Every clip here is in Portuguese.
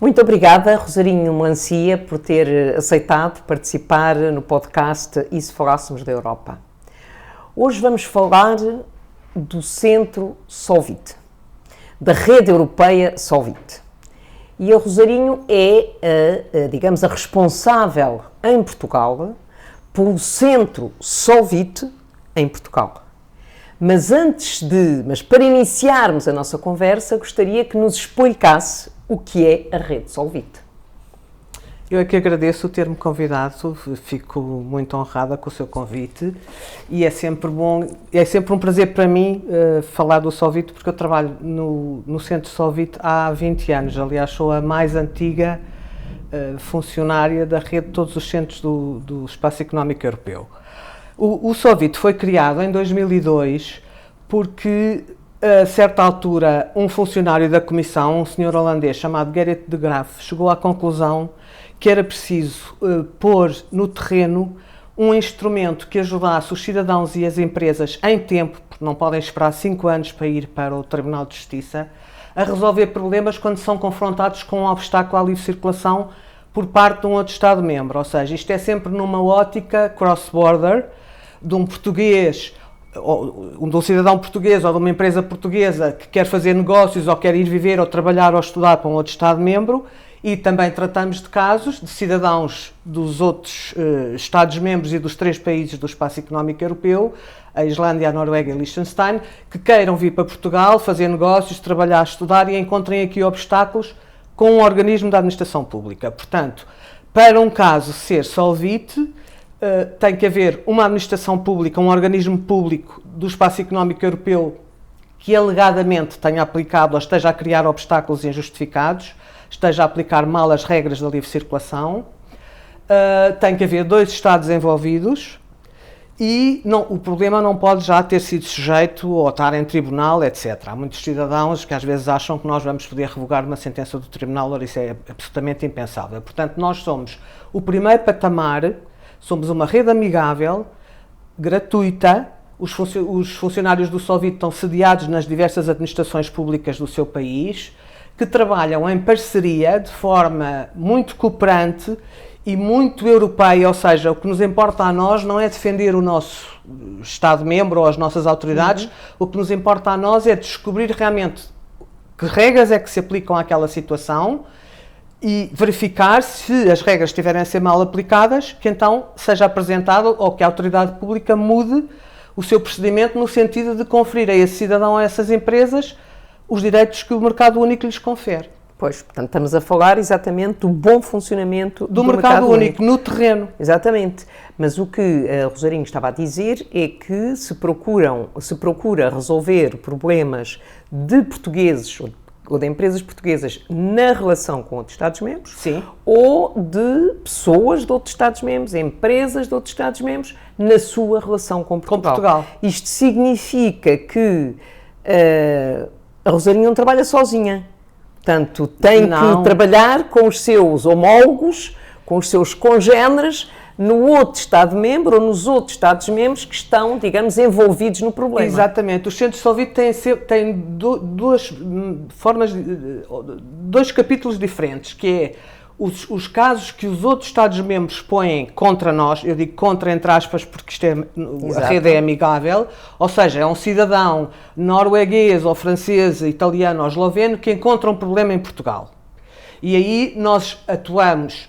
Muito obrigada, Rosarinho Melancia, por ter aceitado participar no podcast E se Falássemos da Europa. Hoje vamos falar do Centro Solvit, da Rede Europeia Solvit. E a Rosarinho é, digamos, a responsável em Portugal pelo Centro Solvit em Portugal. Mas para iniciarmos a nossa conversa, gostaria que nos explicasse o que é a Rede Solvit. Eu é que agradeço o ter-me convidado, fico muito honrada com o seu convite e é sempre bom, é sempre um prazer para mim falar do Solvit, porque eu trabalho no Centro Solvit há 20 anos, aliás sou a mais antiga funcionária da rede de todos os centros do Espaço Económico Europeu. O Solvit foi criado em 2002 porque, a certa altura, um funcionário da Comissão, um senhor holandês chamado Gerrit de Graaf, chegou à conclusão que era preciso pôr no terreno um instrumento que ajudasse os cidadãos e as empresas em tempo, porque não podem esperar 5 anos para ir para o Tribunal de Justiça, a resolver problemas quando são confrontados com um obstáculo à livre circulação por parte de um outro Estado-membro. Ou seja, isto é sempre numa ótica cross-border, de um português, de um cidadão português ou de uma empresa portuguesa que quer fazer negócios ou quer ir viver ou trabalhar ou estudar para um outro Estado-membro, e também tratamos de casos de cidadãos dos outros Estados-membros e dos 3 países do Espaço Económico Europeu, a Islândia, a Noruega e Liechtenstein, que queiram vir para Portugal, fazer negócios, trabalhar, estudar e encontrem aqui obstáculos com um organismo da administração pública. Portanto, para um caso ser Solvit, tem que haver uma administração pública, um organismo público do Espaço Económico Europeu que alegadamente tenha aplicado ou esteja a criar obstáculos injustificados, esteja a aplicar mal as regras da livre circulação, tem que haver 2 Estados envolvidos e o problema não pode já ter sido sujeito ou estar em tribunal, etc. Há muitos cidadãos que às vezes acham que nós vamos poder revogar uma sentença do tribunal, ora isso é absolutamente impensável. Portanto, nós somos o primeiro patamar, somos uma rede amigável, gratuita. Os funcionários do Solvit estão sediados nas diversas administrações públicas do seu país, que trabalham em parceria de forma muito cooperante e muito europeia, ou seja, o que nos importa a nós não é defender o nosso Estado-membro ou as nossas autoridades, o que nos importa a nós é descobrir realmente que regras é que se aplicam àquela situação e verificar se as regras estiverem a ser mal aplicadas, que então seja apresentado ou que a autoridade pública mude o seu procedimento no sentido de conferir a esse cidadão, a essas empresas, os direitos que o mercado único lhes confere. Pois, portanto, estamos a falar exatamente do bom funcionamento do mercado único no terreno. Exatamente. Mas o que a Rosarinho estava a dizer é que se procura resolver problemas de portugueses ou de empresas portuguesas na relação com outros Estados-membros, sim, ou de pessoas de outros Estados-membros, empresas de outros Estados-membros, na sua relação com Portugal. Isto significa que a Rosarinho não trabalha sozinha. Portanto, tem que trabalhar com os seus homólogos, com os seus congêneres, no outro Estado-membro ou nos outros Estados-membros que estão, digamos, envolvidos no problema. Exatamente. Os centros Solvit têm dois capítulos diferentes, que é os casos que os outros Estados-membros põem contra nós, eu digo contra entre aspas porque a rede é amigável, ou seja, é um cidadão norueguês ou francês, italiano ou esloveno que encontra um problema em Portugal. E aí nós atuamos.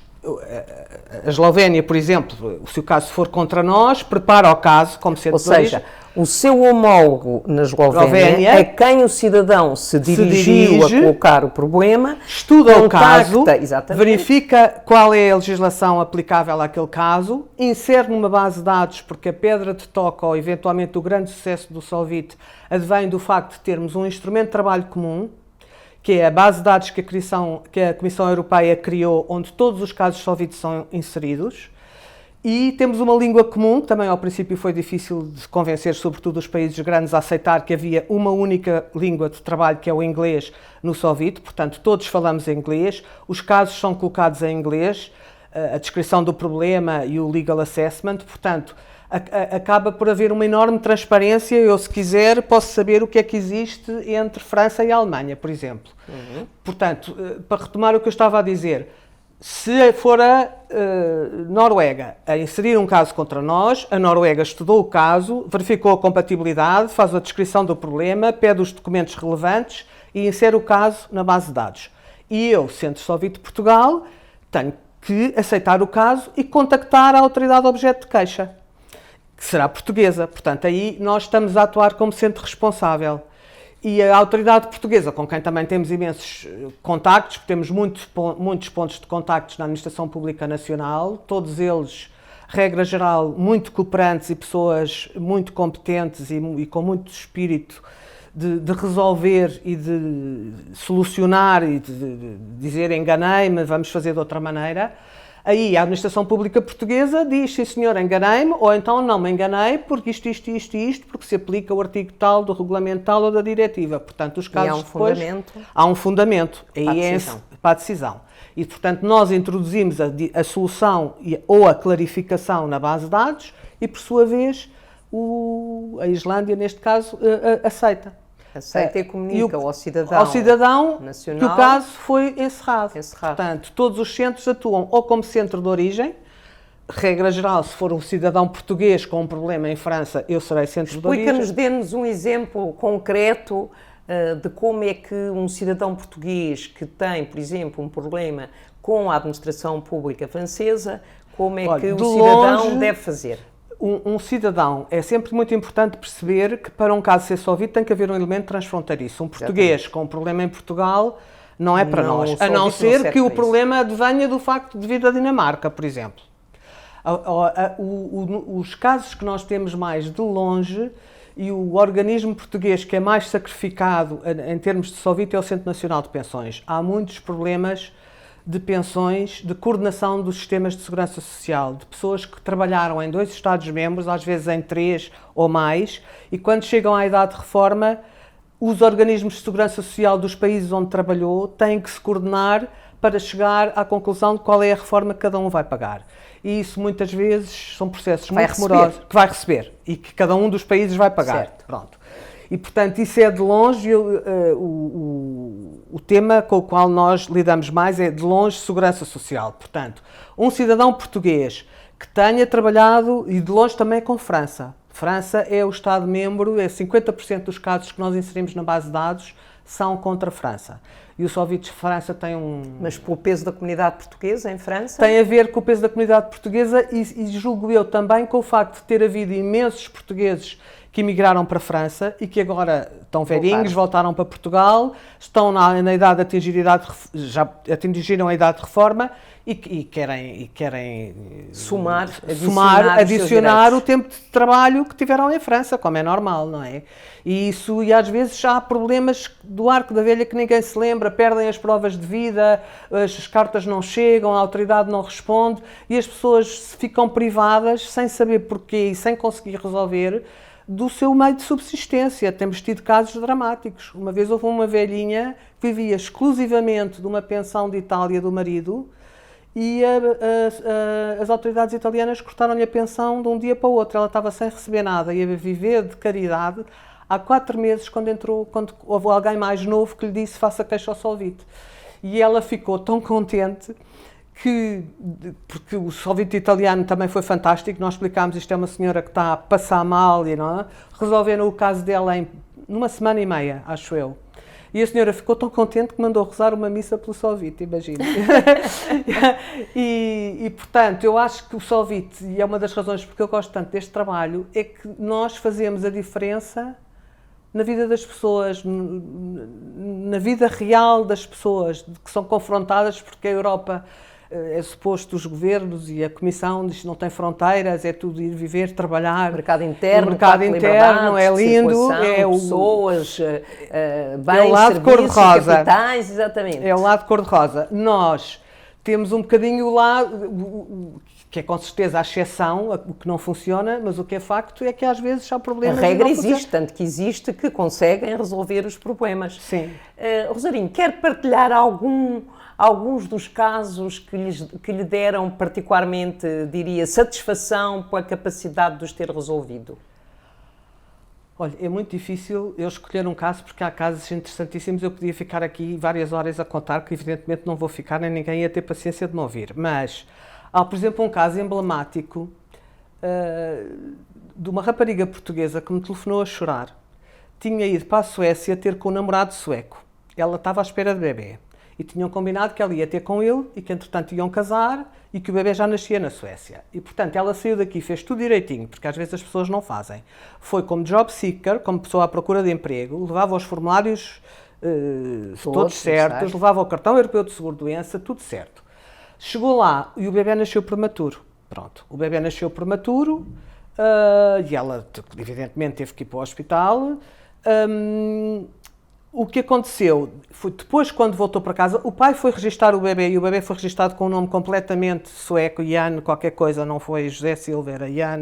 A Eslovénia, por exemplo, se o caso for contra nós, prepara o caso como sendo... Ou seja, o seu homólogo na Eslovénia, a quem o cidadão se dirigiu a colocar o problema, estuda o caso, verifica qual é a legislação aplicável àquele caso, insere numa base de dados, porque a pedra de toque ou eventualmente o grande sucesso do Solvit advém do facto de termos um instrumento de trabalho comum, que é a base de dados que a Comissão Europeia criou, onde todos os casos Solvit são inseridos, e temos uma língua comum, que também ao princípio foi difícil de convencer, sobretudo os países grandes, a aceitar que havia uma única língua de trabalho, que é o inglês, no Solvit, portanto todos falamos inglês, os casos são colocados em inglês, a descrição do problema e o legal assessment, portanto acaba por haver uma enorme transparência. Eu, se quiser, posso saber o que é que existe entre França e a Alemanha, por exemplo. Portanto, para retomar o que eu estava a dizer, se for a Noruega a inserir um caso contra nós, a Noruega estudou o caso, verificou a compatibilidade, faz a descrição do problema, pede os documentos relevantes e insere o caso na base de dados. E eu, Centro Solvit de Portugal, tenho que aceitar o caso e contactar a autoridade objeto de queixa, que será portuguesa. Portanto, aí nós estamos a atuar como centro responsável. E a autoridade portuguesa, com quem também temos imensos contactos, porque temos muitos pontos de contactos na Administração Pública Nacional, todos eles, regra geral, muito cooperantes e pessoas muito competentes e com muito espírito de resolver e de solucionar e de dizer enganei-me, vamos fazer de outra maneira. Aí a Administração Pública Portuguesa diz, sim senhor, enganei-me, ou então não me enganei, porque isto, porque se aplica o artigo tal, do regulamento tal ou da diretiva. Portanto, os casos e há um depois, fundamento. Há um fundamento Para a decisão. E, portanto, nós introduzimos a solução ou a clarificação na base de dados e, por sua vez, a Islândia, neste caso, aceita. Aceita e comunica ao cidadão nacional que o caso foi encerrado. Portanto, todos os centros atuam ou como centro de origem, regra geral, se for um cidadão português com um problema em França, eu serei centro de origem. Explica-nos, dê-nos um exemplo concreto de como é que um cidadão português que tem, por exemplo, um problema com a administração pública francesa, como é que o cidadão deve fazer? Um cidadão, é sempre muito importante perceber que para um caso ser solvido tem que haver um elemento transfronteiriço. Um português com um problema em Portugal não é para nós, a não ser que o problema advenha do facto de vir da Dinamarca, por exemplo. Os casos que nós temos mais de longe e o organismo português que é mais sacrificado em termos de solvito é o Centro Nacional de Pensões. Há muitos problemas de pensões, de coordenação dos sistemas de segurança social, de pessoas que trabalharam em 2 Estados-membros, às vezes em 3 ou mais, e quando chegam à idade de reforma, os organismos de segurança social dos países onde trabalhou têm que se coordenar para chegar à conclusão de qual é a reforma que cada um vai pagar. E isso muitas vezes são processos muito demorosos, que vai receber e que cada um dos países vai pagar. Certo. Pronto. E, portanto, isso é de longe, o tema com o qual nós lidamos mais é de longe segurança social. Portanto, um cidadão português que tenha trabalhado, e de longe também com França. França é o Estado-membro, 50% dos casos que nós inserimos na base de dados são contra a França. E o Solvit de França tem Mas pelo peso da comunidade portuguesa em França? Tem a ver com o peso da comunidade portuguesa e julgo eu também com o facto de ter havido imensos portugueses que emigraram para a França e que agora estão velhinhos, voltaram para Portugal, estão na idade de atingir já atingiram a idade de reforma e querem adicionar o tempo de trabalho que tiveram em França, como é normal, não é? E às vezes já há problemas do arco da velha que ninguém se lembra, perdem as provas de vida, as cartas não chegam, a autoridade não responde e as pessoas ficam privadas sem saber porquê e sem conseguir resolver do seu meio de subsistência. Temos tido casos dramáticos. Uma vez houve uma velhinha que vivia exclusivamente de uma pensão de Itália do marido e as autoridades italianas cortaram-lhe a pensão de um dia para o outro. Ela estava sem receber nada e a viver de caridade há 4 meses, quando houve alguém mais novo que lhe disse faça queixa ao Solvit. E ela ficou tão contente porque o Solvit italiano também foi fantástico, nós explicámos, isto é uma senhora que está a passar mal, resolveram o caso dela numa semana e meia, acho eu. E a senhora ficou tão contente que mandou rezar uma missa pelo Solvit, imagina. Portanto, eu acho que o Solvit, e é uma das razões porque eu gosto tanto deste trabalho, é que nós fazemos a diferença na vida das pessoas, na vida real das pessoas que são confrontadas, porque a Europa é suposto os governos e a Comissão diz que não tem fronteiras, é tudo ir viver, trabalhar. O mercado interno, é lindo, é pessoas, bens, é o lado serviços, capitais, exatamente. É o lado cor-de-rosa. Nós temos um bocadinho o lado, que é com certeza a exceção, o que não funciona, mas o que é facto é que às vezes há problemas. A regra existe, tanto que existe alguns dos casos que lhe deram particularmente, diria, satisfação pela capacidade de os ter resolvido? Olha, é muito difícil eu escolher um caso, porque há casos interessantíssimos. Eu podia ficar aqui várias horas a contar, que evidentemente não vou ficar, nem ninguém ia ter paciência de me ouvir. Mas há, por exemplo, um caso emblemático de uma rapariga portuguesa que me telefonou a chorar. Tinha ido para a Suécia ter com um namorado sueco. Ela estava à espera de bebê. E tinham combinado que ela ia ter com ele e que, entretanto, iam casar e que o bebê já nascia na Suécia. E, portanto, ela saiu daqui, fez tudo direitinho, porque às vezes as pessoas não fazem. Foi como job seeker, como pessoa à procura de emprego, levava os formulários todos certos, levava o cartão europeu de seguro-doença, tudo certo. Chegou lá e o bebê nasceu prematuro. Pronto, o bebê nasceu prematuro e ela, evidentemente, teve que ir para o hospital. O que aconteceu foi, depois, quando voltou para casa, o pai foi registar o bebê e o bebê foi registado com um nome completamente sueco, Jan qualquer coisa, não foi José Silva, era Jan...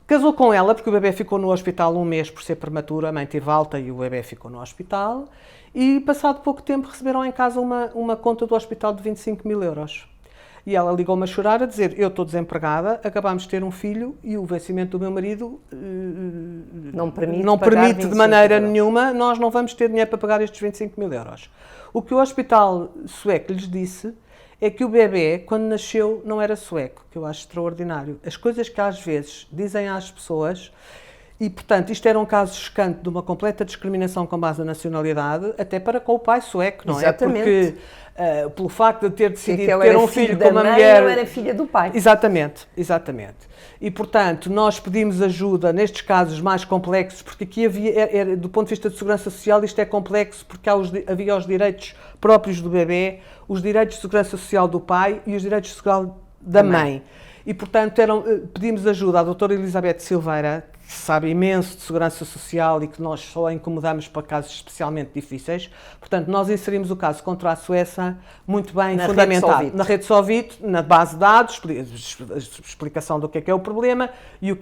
casou com ela, porque o bebê ficou no hospital um mês por ser prematuro, a mãe teve alta e o bebê ficou no hospital, e passado pouco tempo receberam em casa uma conta do hospital de 25 mil euros. E ela ligou-me a chorar, a dizer, eu estou desempregada, acabámos de ter um filho e o vencimento do meu marido não permite de maneira nenhuma, nós não vamos ter dinheiro para pagar estes 25 mil euros. O que o hospital sueco lhes disse é que o bebê, quando nasceu, não era sueco, que eu acho extraordinário. As coisas que às vezes dizem às pessoas, e portanto isto era um caso chocante de uma completa discriminação com base na nacionalidade, até para com o pai sueco, não Exatamente. É? Porque pelo facto de ter decidido ter um filho com uma mãe, mulher... não era filha do pai. Exatamente, exatamente. E, portanto, nós pedimos ajuda nestes casos mais complexos, porque aqui havia, do ponto de vista de segurança social, isto é complexo, porque havia os direitos próprios do bebê, os direitos de segurança social do pai e os direitos de segurança da mãe. E, portanto, pedimos ajuda à doutora Elizabeth Silveira, que sabe imenso de segurança social e que nós só incomodamos para casos especialmente difíceis. Portanto, nós inserimos o caso contra a Suécia muito bem fundamentado na rede Solvit, na base de dados, explicação do que é o problema e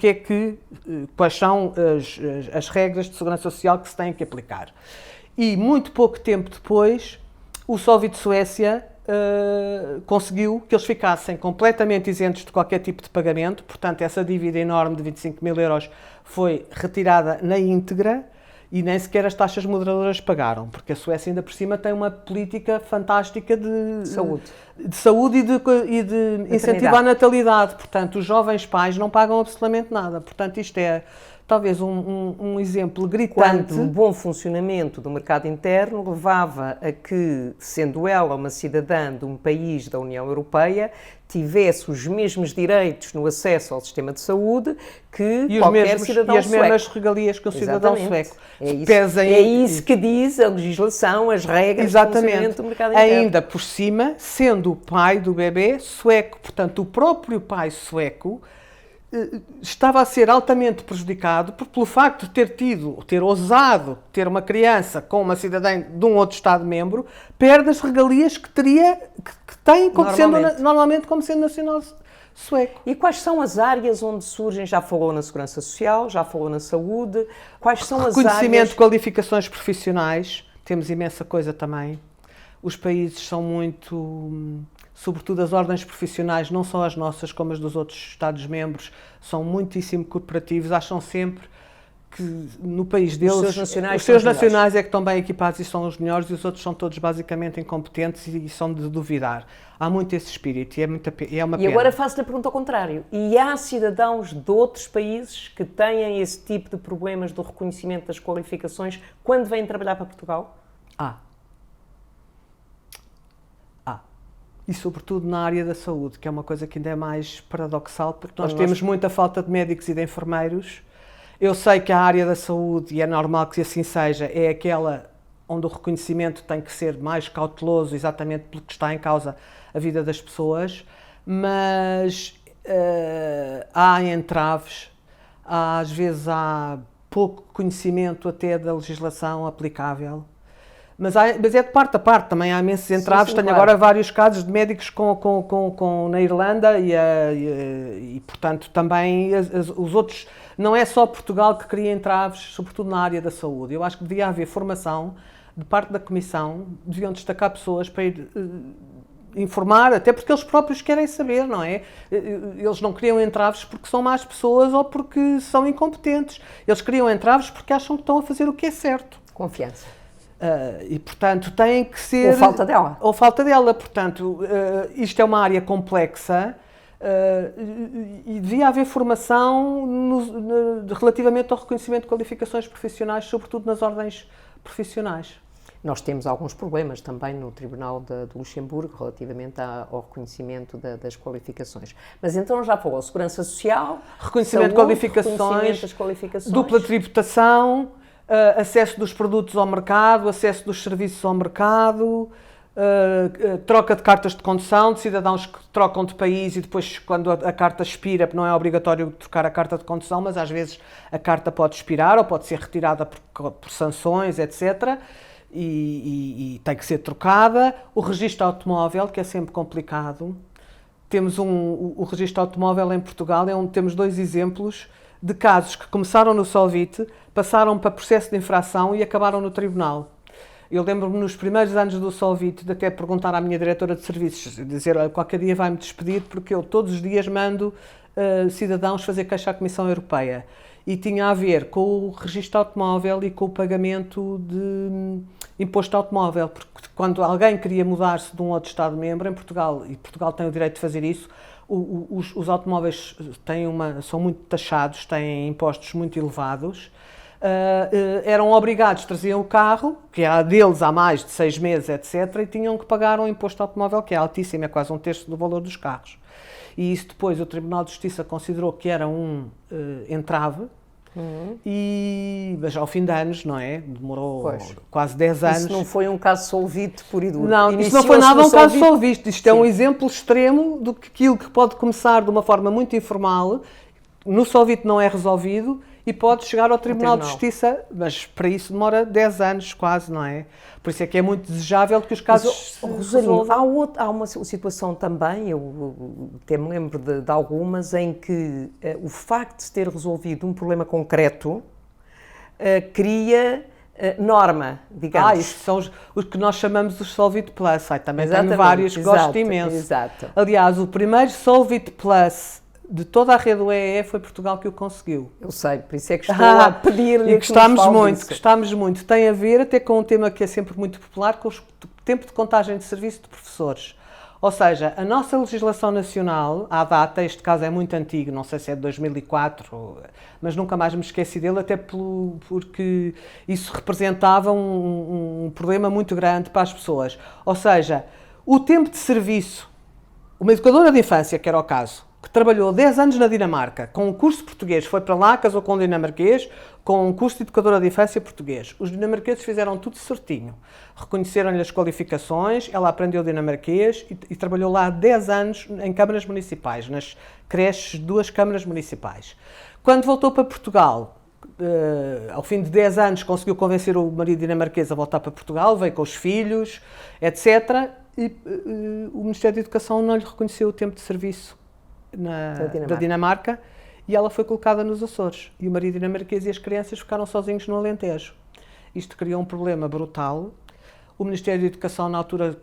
quais são as regras de segurança social que se têm que aplicar. E muito pouco tempo depois, o Solvit Suécia conseguiu que eles ficassem completamente isentos de qualquer tipo de pagamento, portanto essa dívida enorme de 25 mil euros foi retirada na íntegra e nem sequer as taxas moderadoras pagaram, porque a Suécia ainda por cima tem uma política fantástica de saúde e de incentivo à natalidade, portanto os jovens pais não pagam absolutamente nada, portanto isto é talvez um exemplo gritante. Quando o bom funcionamento do mercado interno levava a que, sendo ela uma cidadã de um país da União Europeia, tivesse os mesmos direitos no acesso ao sistema de saúde que qualquer cidadão sueco. E as mesmas regalias que o cidadão sueco. É isso que diz a legislação, as regras de funcionamento do mercado interno. Ainda por cima, sendo o pai do bebê sueco, portanto o próprio pai sueco estava a ser altamente prejudicado pelo facto de ter ousado ter uma criança com uma cidadã de um outro Estado-membro, perde as regalias que tem normalmente como sendo nacional sueco. E quais são as áreas onde surgem, já falou na segurança social, já falou na saúde, quais são as áreas... Reconhecimento de qualificações profissionais, temos imensa coisa também. Os países são muito... Sobretudo as ordens profissionais, não só as nossas, como as dos outros Estados-membros, são muitíssimo corporativos, acham sempre que no país deles os seus nacionais é que estão bem equipados e são os melhores e os outros são todos basicamente incompetentes e são de duvidar. Há muito esse espírito e é uma pena. E agora faço-lhe a pergunta ao contrário. E há cidadãos de outros países que têm esse tipo de problemas do reconhecimento das qualificações quando vêm trabalhar para Portugal? E sobretudo na área da saúde, que é uma coisa que ainda é mais paradoxal, porque nós temos muita falta de médicos e de enfermeiros. Eu sei que a área da saúde, e é normal que assim seja, é aquela onde o reconhecimento tem que ser mais cauteloso, exatamente porque está em causa a vida das pessoas, mas há entraves, às vezes há pouco conhecimento até da legislação aplicável. Mas é de parte a parte, também há imensos entraves. Tenho agora vários casos de médicos na Irlanda e portanto, também os outros... Não é só Portugal que cria entraves, sobretudo na área da saúde. Eu acho que devia haver formação de parte da Comissão, deviam destacar pessoas para ir informar, até porque eles próprios querem saber, não é? Eles não criam entraves porque são más pessoas ou porque são incompetentes. Eles criam entraves porque acham que estão a fazer o que é certo. Confiança. E, portanto, tem que ser... Ou falta dela. Ou falta dela. Portanto, isto é uma área complexa e devia haver formação relativamente ao reconhecimento de qualificações profissionais, sobretudo nas ordens profissionais. Nós temos alguns problemas também no Tribunal de Luxemburgo relativamente ao reconhecimento das qualificações. Mas então já falou Segurança Social, reconhecimento saúde, de qualificações, reconhecimento das qualificações, dupla tributação, acesso dos produtos ao mercado, acesso dos serviços ao mercado, troca de cartas de condução, de cidadãos que trocam de país e depois, quando a carta expira, não é obrigatório trocar a carta de condução, mas às vezes a carta pode expirar ou pode ser retirada por sanções, etc., e tem que ser trocada. O registro automóvel, que é sempre complicado. Temos o registro automóvel em Portugal, é onde temos 2 exemplos de casos que começaram no Solvit, passaram para processo de infração e acabaram no tribunal. Eu lembro-me nos primeiros anos do Solvit de até perguntar à minha diretora de serviços, dizer, olha, qualquer dia vai-me despedir porque eu todos os dias mando cidadãos fazer queixa à Comissão Europeia. E tinha a ver com o registro automóvel e com o pagamento de imposto automóvel, porque quando alguém queria mudar-se de um outro Estado-membro, em Portugal, e Portugal tem o direito de fazer isso, os automóveis são muito taxados, têm impostos muito elevados, eram obrigados, traziam o carro, que era deles há mais de 6 meses, etc., e tinham que pagar um imposto automóvel que é altíssimo, é quase 1/3 do valor dos carros. E isso depois o Tribunal de Justiça considerou que era um entrave, mas ao fim de anos, não é? Demorou quase 10 anos. Isso não foi um caso Solvit puro e duro. Não, isso não foi nada um caso Solvit. Isto é um exemplo extremo do que aquilo que pode começar de uma forma muito informal, no Solvit não é resolvido e pode chegar ao Tribunal de Justiça, mas para isso demora 10 anos quase, não é? Por isso é que é muito desejável que os casos... Rosarinho, há uma situação também, eu até me lembro de algumas, em que o facto de se ter resolvido um problema concreto cria norma, digamos. Isso são os que nós chamamos os Solvit Plus. Também tenho vários que gosto imenso. Exato. Aliás, o primeiro Solvit Plus de toda a rede do EE foi Portugal que o conseguiu. Eu sei, por isso é que estou a pedir-lhe. E gostámos muito. Tem a ver até com um tema que é sempre muito popular, com o tempo de contagem de serviço de professores. Ou seja, a nossa legislação nacional, à data, este caso é muito antigo, não sei se é de 2004, mas nunca mais me esqueci dele, até porque isso representava um problema muito grande para as pessoas. Ou seja, o tempo de serviço, uma educadora de infância, que era o caso, que trabalhou 10 anos na Dinamarca, com um curso português, foi para lá, casou com um dinamarquês, com um curso de educadora de infância português. Os dinamarqueses fizeram tudo certinho. Reconheceram-lhe as qualificações, ela aprendeu dinamarquês e trabalhou lá 10 anos em câmaras municipais, nas creches de 2 câmaras municipais. Quando voltou para Portugal, ao fim de 10 anos, conseguiu convencer o marido dinamarquês a voltar para Portugal, veio com os filhos, etc. E o Ministério da Educação não lhe reconheceu o tempo de serviço da Dinamarca e ela foi colocada nos Açores. E o marido dinamarquês e as crianças ficaram sozinhos no Alentejo. Isto criou um problema brutal. O Ministério da Educação, na altura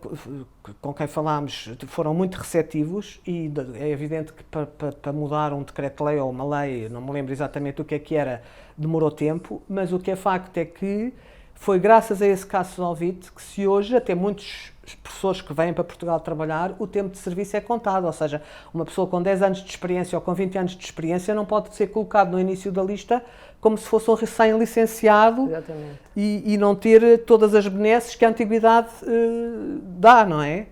com quem falámos, foram muito receptivos e é evidente que para mudar um decreto-lei ou uma lei, não me lembro exatamente o que era, demorou tempo, mas o que é facto é que foi graças a esse caso Solvit que se hoje, até muitos professores que vêm para Portugal trabalhar, o tempo de serviço é contado, ou seja, uma pessoa com 10 anos de experiência ou com 20 anos de experiência não pode ser colocado no início da lista como se fosse um recém-licenciado e não ter todas as benesses que a antiguidade dá, não é?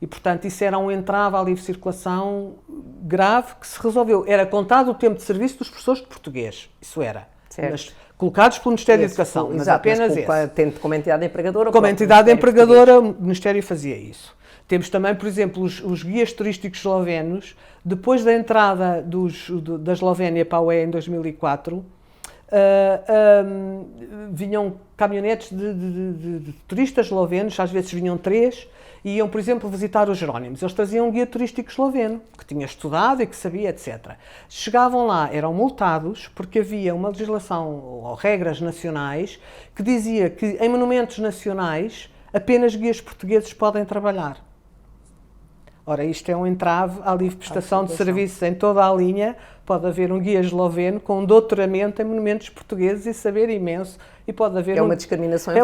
E, portanto, isso era um entrave à livre circulação grave que se resolveu. Era contado o tempo de serviço dos professores de português, isso era. Mas, colocados pelo Ministério da Educação, mas apenas esse. Como entidade empregadora? Como entidade empregadora, o Ministério fazia isso. Temos também, por exemplo, os guias turísticos eslovenos, depois da entrada da Eslovénia para a UE em 2004, vinham caminhonetes de turistas eslovenos, às vezes vinham 3, e iam, por exemplo, visitar os Jerónimos. Eles traziam um guia turístico esloveno, que tinha estudado e que sabia, etc. Chegavam lá, eram multados, porque havia uma legislação ou regras nacionais que dizia que em monumentos nacionais apenas guias portugueses podem trabalhar. Ora, isto é um entrave à livre prestação de serviços em toda a linha. Pode haver um guia esloveno com um doutoramento em monumentos portugueses e saber imenso. E pode haver uma discriminação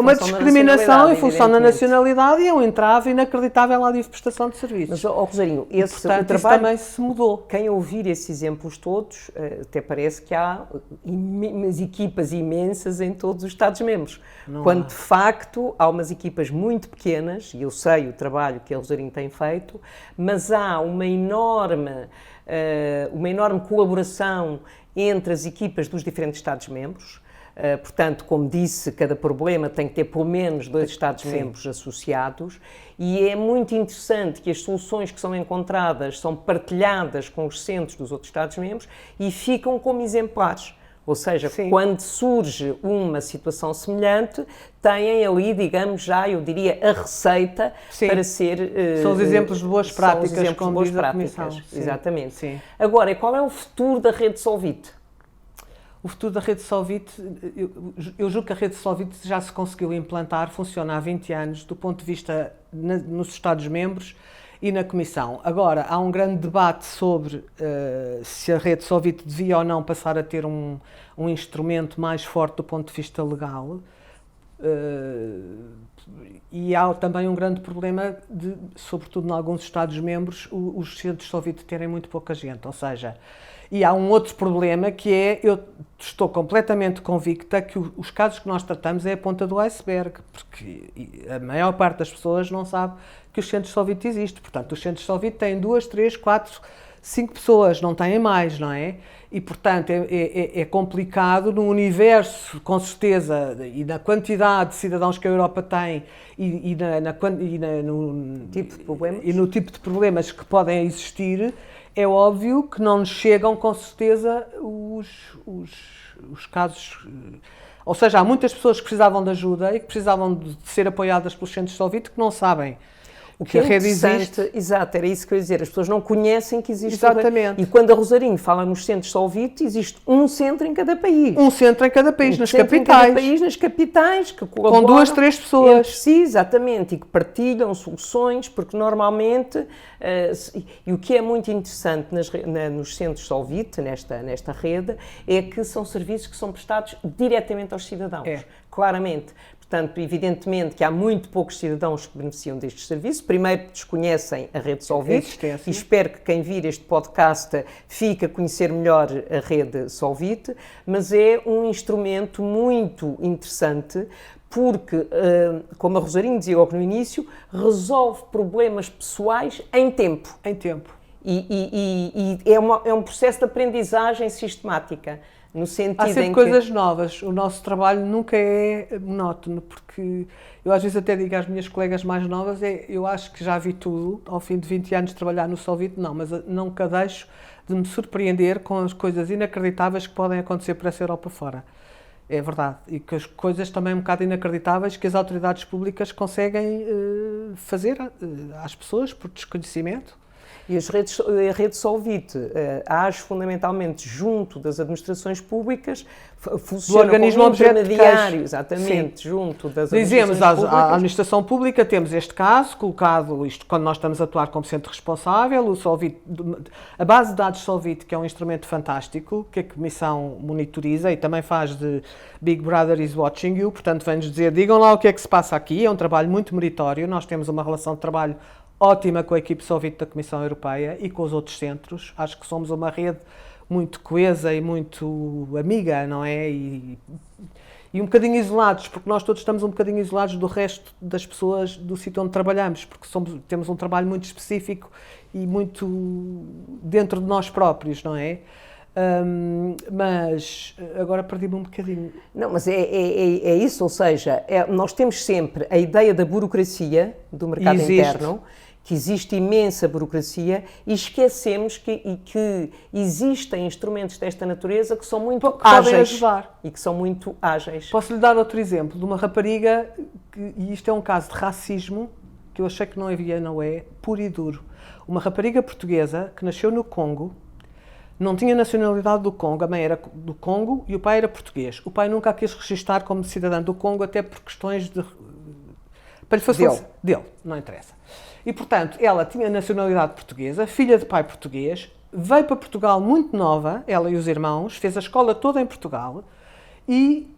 em função da nacionalidade e é um entrave inacreditável à livre prestação de serviços. Mas, Rosarinho, portanto, o trabalho também se mudou. Quem ouvir esses exemplos todos, até parece que há umas equipas imensas em todos os Estados-membros. Quando, de facto, há umas equipas muito pequenas, e eu sei o trabalho que a Rosarinho tem feito, mas há uma enorme colaboração entre as equipas dos diferentes Estados-membros. Portanto, como disse, cada problema tem que ter pelo menos 2 Estados-membros associados e é muito interessante que as soluções que são encontradas são partilhadas com os centros dos outros Estados-membros e ficam como exemplares. Ou seja, quando surge uma situação semelhante, têm ali, digamos, já, eu diria, a receita para ser... São os exemplos de boas práticas, como diz a Comissão. Exatamente. Sim. Agora, qual é o futuro da rede Solvit? O futuro da rede Solvit, eu julgo que a rede Solvit já se conseguiu implantar, funciona há 20 anos, do ponto de vista nos Estados-membros e na Comissão. Agora, há um grande debate sobre se a rede Solvit devia ou não passar a ter um instrumento mais forte do ponto de vista legal. E há também um grande problema, sobretudo em alguns Estados-membros, os centros Solvit terem muito pouca gente, ou seja... E há um outro problema que é, eu estou completamente convicta que os casos que nós tratamos é a ponta do iceberg, porque a maior parte das pessoas não sabe que os centros Solvit existem. Portanto, os centros Solvit têm 2, 3, 4, 5 pessoas, não têm mais, não é? E, portanto, é complicado no universo, com certeza, e na quantidade de cidadãos que a Europa tem no tipo de problemas que podem existir, é óbvio que não nos chegam, com certeza, os casos... Ou seja, há muitas pessoas que precisavam de ajuda e que precisavam de ser apoiadas pelos centros Solvit que não sabem o que a rede existe. Exato, era isso que eu ia dizer. As pessoas não conhecem que existe. Exatamente. E quando a Rosarinho fala nos centros Solvit, existe um centro em cada país. Um centro em cada país, nas capitais. Em cada país, nas capitais, que colaboram. Com 2, 3 pessoas. Si, exatamente, e que partilham soluções, porque normalmente, e o que é muito interessante nos centros Solvit, nesta rede, é que são serviços que são prestados diretamente aos cidadãos. Claramente. Portanto, evidentemente que há muito poucos cidadãos que beneficiam destes serviços. Primeiro, desconhecem a rede Solvit e espero que quem vir este podcast fique a conhecer melhor a rede Solvit, mas é um instrumento muito interessante porque, como a Rosarinho dizia logo no início, resolve problemas pessoais em tempo. Em tempo. E é um processo de aprendizagem sistemática. No sentido há sempre coisas novas. O nosso trabalho nunca é monótono, porque eu às vezes até digo às minhas colegas mais novas, eu acho que já vi tudo, ao fim de 20 anos de trabalhar no Solvit, não, mas nunca deixo de me surpreender com as coisas inacreditáveis que podem acontecer por essa Europa fora. É verdade. E que as coisas também um bocado inacreditáveis que as autoridades públicas conseguem fazer às pessoas por desconhecimento. E a rede Solvit age fundamentalmente junto das administrações públicas, funciona como um intermediário, exatamente, junto das administrações públicas. Dizemos à administração pública, temos este caso, colocado isto quando nós estamos a atuar como centro responsável, o Solvit, a base de dados Solvit, que é um instrumento fantástico, que a Comissão monitoriza e também faz de Big Brother is watching you, portanto vem-nos dizer, digam lá o que é que se passa aqui, é um trabalho muito meritório, nós temos uma relação de trabalho ótima com a equipe Solvit da Comissão Europeia e com os outros centros. Acho que somos uma rede muito coesa e muito amiga, não é? E um bocadinho isolados, porque nós todos estamos um bocadinho isolados do resto das pessoas do sítio onde trabalhamos, porque temos um trabalho muito específico e muito dentro de nós próprios, não é? Mas agora perdi-me um bocadinho. Não, mas é isso, ou seja, nós temos sempre a ideia da burocracia do mercado interno, que existe imensa burocracia e esquecemos que existem instrumentos desta natureza que são muito ágeis ajudar. E que são muito ágeis. Posso lhe dar outro exemplo de uma rapariga, e isto é um caso de racismo que eu achei que não havia, não é, puro e duro. Uma rapariga portuguesa que nasceu no Congo, não tinha nacionalidade do Congo, a mãe era do Congo e o pai era português. O pai nunca a quis registar como cidadã do Congo, até por questões de... para lhe facilitar. Dele, não interessa. E, portanto, ela tinha nacionalidade portuguesa, filha de pai português, veio para Portugal muito nova, ela e os irmãos, fez a escola toda em Portugal e,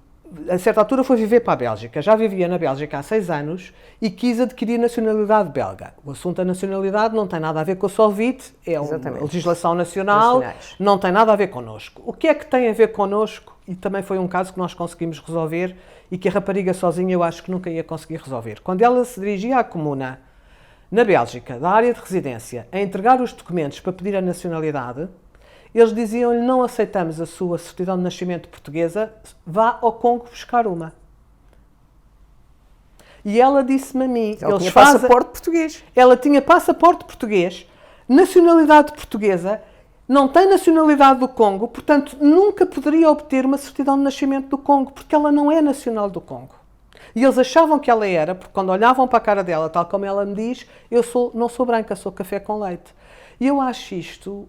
a certa altura, foi viver para a Bélgica. Já vivia na Bélgica há 6 anos e quis adquirir nacionalidade belga. O assunto da nacionalidade não tem nada a ver com a Solvit, é uma legislação nacional, não tem nada a ver connosco. O que é que tem a ver connosco? E também foi um caso que nós conseguimos resolver e que a rapariga sozinha eu acho que nunca ia conseguir resolver. Quando ela se dirigia à comuna, na Bélgica, da área de residência, a entregar os documentos para pedir a nacionalidade, eles diziam-lhe: não aceitamos a sua certidão de nascimento portuguesa, vá ao Congo buscar uma. E ela disse-me a mim... Ela tinha passaporte português. Ela tinha passaporte português, nacionalidade portuguesa, não tem nacionalidade do Congo, portanto nunca poderia obter uma certidão de nascimento do Congo, porque ela não é nacional do Congo. E eles achavam que ela era, porque quando olhavam para a cara dela, tal como ela me diz, não sou branca, sou café com leite. E eu acho isto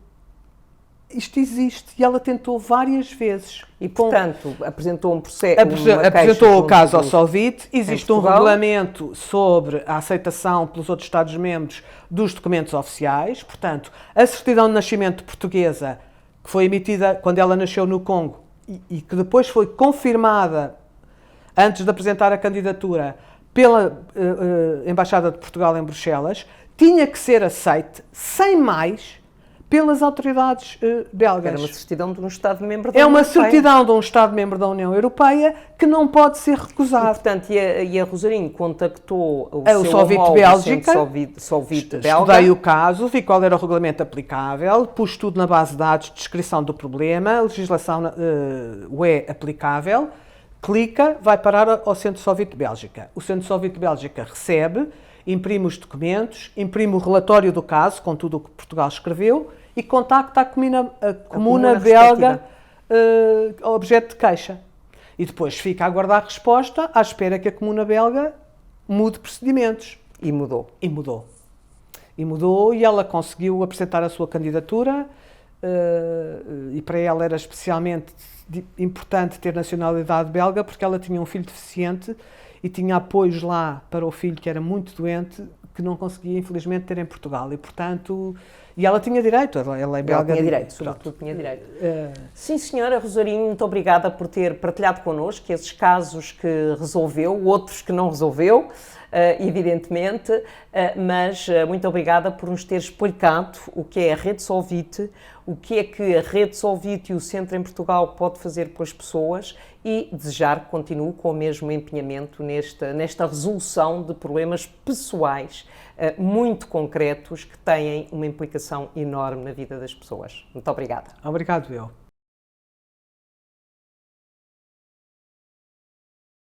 existe, e ela tentou várias vezes. E, portanto, apresentou um processo... Apresentou o caso ao Solvit, existe um regulamento sobre a aceitação pelos outros Estados-membros dos documentos oficiais, portanto, a certidão de nascimento portuguesa, que foi emitida quando ela nasceu no Congo, e que depois foi confirmada antes de apresentar a candidatura pela Embaixada de Portugal em Bruxelas, tinha que ser aceite, sem mais, pelas autoridades belgas. Era uma certidão de um Estado-membro da União Europeia. É uma Europeia. certidão de um Estado-membro da União Europeia que não pode ser recusado. E, portanto, a Rosarinho contactou o seu Solvit Bélgica, Solvit belga. Estudei o caso, vi qual era o regulamento aplicável, pus tudo na base de dados, descrição do problema, a legislação UE aplicável, clica, vai parar ao Centro Solvit Bélgica. O Centro Solvit Bélgica recebe, imprime os documentos, imprime o relatório do caso, com tudo o que Portugal escreveu, e contacta a comuna belga objeto de queixa. E depois fica a aguardar a resposta, à espera que a comuna belga mude procedimentos. E mudou. E mudou. E mudou, e ela conseguiu apresentar a sua candidatura, e para ela era especialmente importante ter nacionalidade belga, porque ela tinha um filho deficiente e tinha apoios lá para o filho que era muito doente, que não conseguia, infelizmente, ter em Portugal. E, portanto, e ela tinha direito, ela é belga. Ela tinha direito, sobretudo tinha direito. Sim, senhora Rosarinho, muito obrigada por ter partilhado connosco esses casos que resolveu, outros que não resolveu, evidentemente, mas muito obrigada por nos ter explicado o que é a Rede Solvit, o que é que a Rede Solvit e o Centro em Portugal pode fazer pelas pessoas e desejar que continue com o mesmo empenhamento nesta resolução de problemas pessoais muito concretos que têm uma implicação enorme na vida das pessoas. Muito obrigada. Obrigado, eu.